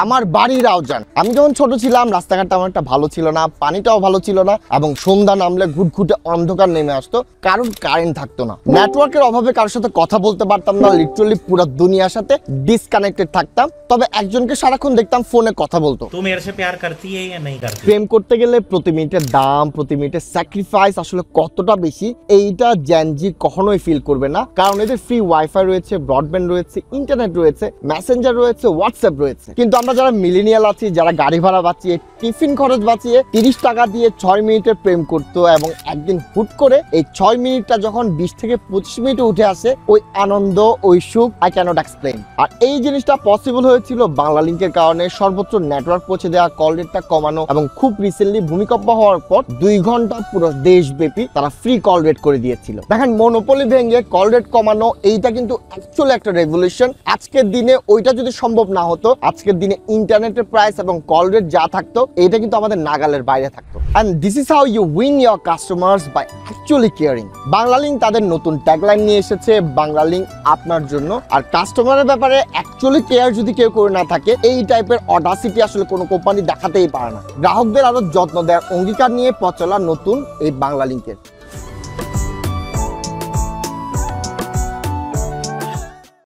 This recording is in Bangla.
আমার বাড়ির রাউজান। আমি যখন ছোট ছিলাম রাস্তাঘাট তেমন একটা ভালো ছিল না, পানিটাও ভালো ছিল না এবং সন্ধ্যা নামলে ঘুটঘুটে অন্ধকার নেমে আসতো, কারণ কারেন্ট থাকতো না। নেটওয়ার্কের অভাবে কারোর সাথে কথা বলতে পারতাম না, লিটারালি পুরো দুনিয়ার সাথে ডিসকানেক্টেড থাকতাম। তবে একজনকে সারাক্ষণ দেখতাম ফোনে কথা বলতো। तू मेरे से प्यार करती है या नहीं करती? প্রেম করতে গেলে প্রতি মিনিটের দাম, প্রতি মিনিটের স্যাক্রিফাইস আসলে কতটা বেশি, এইটা জেনজি কখনোই ফিল করবে না। কারণ এদের ফ্রি ওয়াইফাই রয়েছে, ব্রডব্যান্ড রয়েছে, ইন্টারনেট রয়েছে, মেসেঞ্জার রয়েছে, হোয়াটসঅ্যাপ রয়েছে। কিন্তু আমরা যারা মিলেনিয়াল আছি, যারা গাড়ি ভাড়া বাঁচিয়ে, টিফিন খরচ বাঁচিয়ে 30 টাকা দিয়ে 6 মিনিটের প্রেম করতো এবং একদিন হুট করে এই 6 মিনিটটা যখন 20 থেকে 25 মিনিটে উঠে আসে, ওই আনন্দ, ওই সুখ আই ক্যানট এক্সপ্লেইন। আর এই জিনিসটা পসিবল হয়েছিল বাংলা লিংকের কারণে। সর্বোচ্চ নেটওয়ার্ক পৌঁছে দেওয়া, কল রেটটা কমানো এবং খুব রিসেন্টলি ভূমিকম্প হওয়ার পর 2 ঘন্টা পুরো দেশব্যাপী তারা ফ্রি কল রেট করে দিয়েছিল। দেখেন, মনোপলি ভেঙে কল রেট কমানো, এইটা কিন্তু অ্যাকচুয়ালি একটা রেভলিউশন। আজকের দিনে ওইটা যদি সম্ভব না হতো, আজকের দিনে ইন্টারনেটের প্রাইস এবং কল রেট যা থাকতো, এটা কিন্তু আমাদের নাগালের বাইরে থাকতো। And this is how you win your customers by actually caring. Banglalink তাদের নতুন ট্যাগলাইন নিয়ে এসেছে, বাংলা লিংক আপনার জন্য। আর কাস্টমারের ব্যাপারে অ্যাকচুয়ালি কেয়ার যদি কেউ করে না থাকে, এই টাইপের অডাসিটি আসলে কোনো কোম্পানি দেখাতেই পারে না। গ্রাহকদের আরো যত্ন দেওয়ার অঙ্গীকার নিয়ে পথ চলা নতুন এই বাংলা লিংকের।